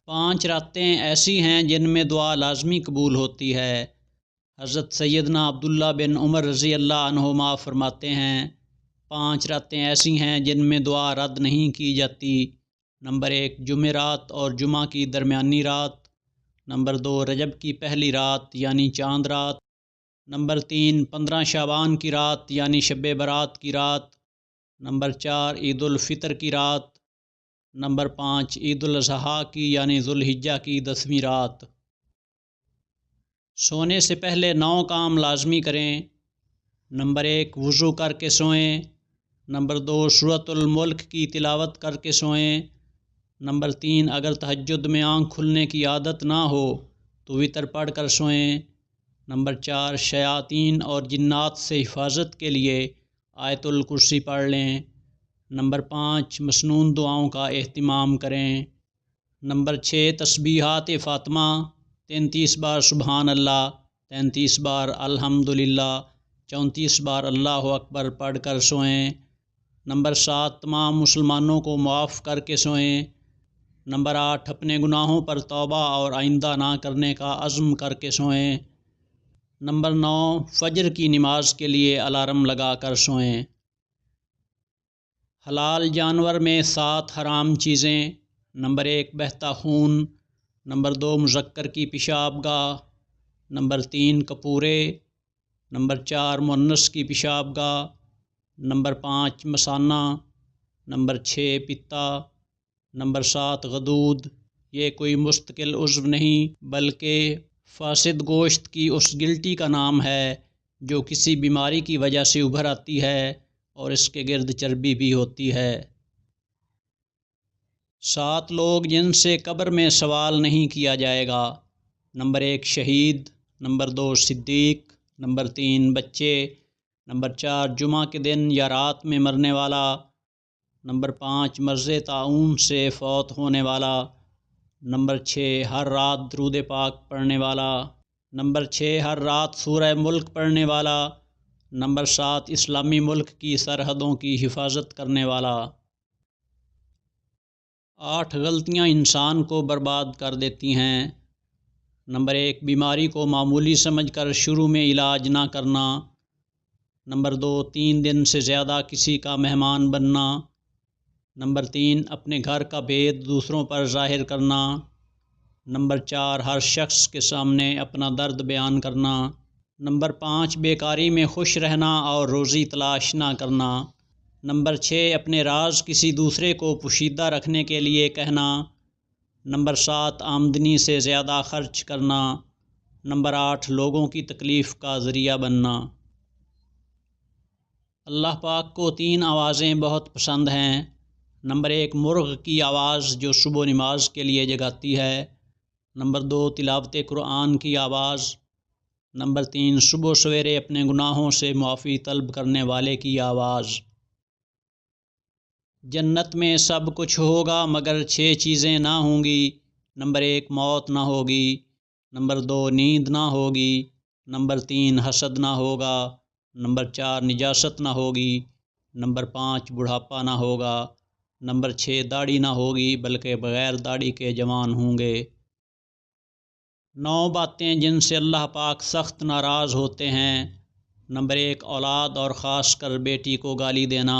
5 راتیں ایسی ہیں جن میں دعا لازمی قبول ہوتی ہے۔ حضرت سیدنا عبداللہ بن عمر رضی اللہ عنہما فرماتے ہیں 5 راتیں ایسی ہیں جن میں دعا رد نہیں کی جاتی۔ نمبر 1 جمعرات اور جمعہ کی درمیانی رات۔ نمبر 2 رجب کی پہلی رات یعنی چاند رات۔ نمبر 3 15 شعبان کی رات یعنی شب برات کی رات۔ نمبر 4 عید الفطر کی رات۔ نمبر 5 عید الاضحیٰ کی یعنی ذوالحجہ کی 10ویں رات۔ سونے سے پہلے 9 کام لازمی کریں۔ نمبر 1 وضو کر کے سوئیں۔ نمبر 2 سورۃ الملک کی تلاوت کر کے سوئیں۔ نمبر 3 اگر تہجد میں آنکھ کھلنے کی عادت نہ ہو تو وتر پڑھ کر سوئیں۔ نمبر 4 شیاطین اور جنات سے حفاظت کے لیے آیت الکرسی پڑھ لیں۔ نمبر 5 مسنون دعاؤں کا اہتمام کریں۔ نمبر 6 تسبیحات فاطمہ 33 بار سبحان اللہ، 33 بار الحمدللہ، 34 بار اللہ اکبر پڑھ کر سوئیں۔ نمبر 7 تمام مسلمانوں کو معاف کر کے سوئیں۔ نمبر 8 اپنے گناہوں پر توبہ اور آئندہ نہ کرنے کا عزم کر کے سوئیں۔ نمبر 9 فجر کی نماز کے لیے الارم لگا کر سوئیں۔ حلال جانور میں 7 حرام چیزیں۔ نمبر 1 بہتا خون۔ نمبر 2 مذکر کی پیشاب گاہ۔ نمبر 3 کپورے۔ نمبر 4 مؤنث کی پیشاب گاہ۔ نمبر 5 مثانہ۔ نمبر 6 پتا۔ نمبر 7 غدود۔ یہ کوئی مستقل عضو نہیں بلکہ فاسد گوشت کی اس گلٹی کا نام ہے جو کسی بیماری کی وجہ سے ابھر آتی ہے اور اس کے گرد چربی بھی ہوتی ہے۔ 7 لوگ جن سے قبر میں سوال نہیں کیا جائے گا۔ نمبر 1 شہید۔ نمبر 2 صدیق۔ نمبر 3 بچے۔ نمبر 4 جمعہ کے دن یا رات میں مرنے والا۔ نمبر 5 مرض طاعون سے فوت ہونے والا۔ نمبر 6 ہر رات درود پاک پڑھنے والا۔ نمبر 6 ہر رات سورہ ملک پڑھنے والا۔ نمبر 7 اسلامی ملک کی سرحدوں کی حفاظت کرنے والا۔ 8 غلطیاں انسان کو برباد کر دیتی ہیں۔ نمبر 1 بیماری کو معمولی سمجھ کر شروع میں علاج نہ کرنا۔ نمبر 2 3 دن سے زیادہ کسی کا مہمان بننا۔ نمبر 3 اپنے گھر کا بھید دوسروں پر ظاہر کرنا۔ نمبر 4 ہر شخص کے سامنے اپنا درد بیان کرنا۔ نمبر 5 بیکاری میں خوش رہنا اور روزی تلاش نہ کرنا۔ نمبر 6 اپنے راز کسی دوسرے کو پوشیدہ رکھنے کے لیے کہنا۔ نمبر 7 آمدنی سے زیادہ خرچ کرنا۔ نمبر 8 لوگوں کی تکلیف کا ذریعہ بننا۔ اللہ پاک کو 3 آوازیں بہت پسند ہیں۔ نمبر 1 مرغ کی آواز جو صبح نماز کے لیے جگاتی ہے۔ نمبر 2 تلاوت قرآن کی آواز۔ نمبر 3 صبح سویرے اپنے گناہوں سے معافی طلب کرنے والے کی آواز۔ جنت میں سب کچھ ہوگا مگر 6 چیزیں نہ ہوں گی۔ نمبر 1 موت نہ ہوگی۔ نمبر 2 نیند نہ ہوگی۔ نمبر 3 حسد نہ ہوگا۔ نمبر 4 نجاست نہ ہوگی۔ نمبر 5 بڑھاپا نہ ہوگا۔ نمبر 6 داڑھی نہ ہوگی بلکہ بغیر داڑھی کے جوان ہوں گے۔ 9 باتیں جن سے اللہ پاک سخت ناراض ہوتے ہیں۔ نمبر 1 اولاد اور خاص کر بیٹی کو گالی دینا۔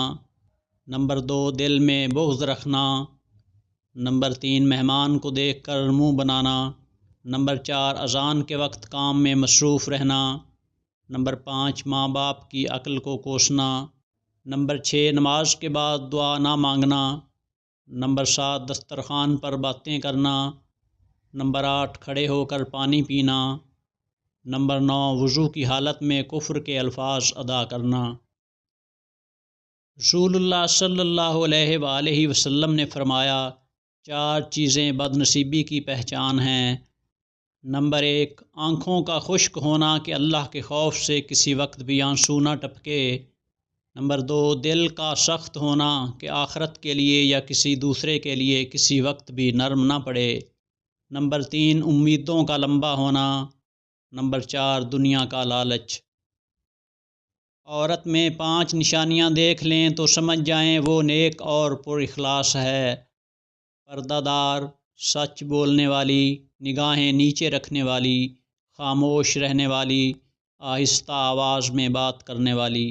نمبر 2 دل میں بغض رکھنا۔ نمبر 3 مہمان کو دیکھ کر منہ بنانا۔ نمبر 4 اذان کے وقت کام میں مصروف رہنا۔ نمبر 5 ماں باپ کی عقل کو کوسنا۔ نمبر 6 نماز کے بعد دعا نہ مانگنا۔ نمبر 7 دسترخوان پر باتیں کرنا۔ نمبر 8 کھڑے ہو کر پانی پینا۔ نمبر 9 وضو کی حالت میں کفر کے الفاظ ادا کرنا۔ رسول اللہ صلی اللہ علیہ وآلہ وسلم نے فرمایا 4 چیزیں بد نصیبی کی پہچان ہیں۔ نمبر 1 آنکھوں کا خشک ہونا کہ اللہ کے خوف سے کسی وقت بھی آنسو نہ ٹپکے۔ نمبر 2 دل کا سخت ہونا کہ آخرت کے لیے یا کسی دوسرے کے لیے کسی وقت بھی نرم نہ پڑے۔ نمبر 3 امیدوں کا لمبا ہونا۔ نمبر 4 دنیا کا لالچ۔ عورت میں 5 نشانیاں دیکھ لیں تو سمجھ جائیں وہ نیک اور پر اخلاص ہے۔ پردہ دار، سچ بولنے والی، نگاہیں نیچے رکھنے والی، خاموش رہنے والی، آہستہ آواز میں بات کرنے والی۔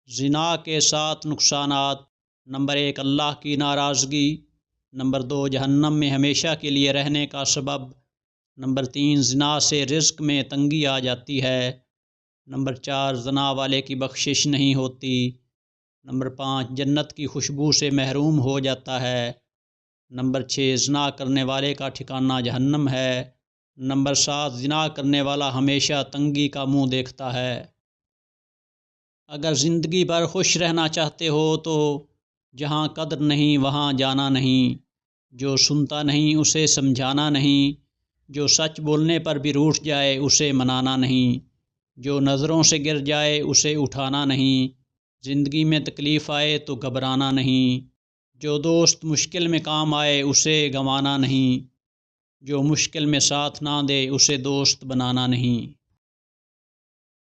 زنا کے 7 نقصانات۔ نمبر 1 اللہ کی ناراضگی۔ نمبر 2 جہنم میں ہمیشہ کے لیے رہنے کا سبب۔ نمبر 3 زنا سے رزق میں تنگی آ جاتی ہے۔ نمبر 4 زنا والے کی بخشش نہیں ہوتی۔ نمبر 5 جنت کی خوشبو سے محروم ہو جاتا ہے۔ نمبر 6 زنا کرنے والے کا ٹھکانہ جہنم ہے۔ نمبر 7 زنا کرنے والا ہمیشہ تنگی کا منہ دیکھتا ہے۔ اگر زندگی بھر خوش رہنا چاہتے ہو تو جہاں قدر نہیں وہاں جانا نہیں، جو سنتا نہیں اسے سمجھانا نہیں، جو سچ بولنے پر بھی روٹھ جائے اسے منانا نہیں، جو نظروں سے گر جائے اسے اٹھانا نہیں، زندگی میں تکلیف آئے تو گھبرانا نہیں، جو دوست مشکل میں کام آئے اسے گنوانا نہیں، جو مشکل میں ساتھ نہ دے اسے دوست بنانا نہیں۔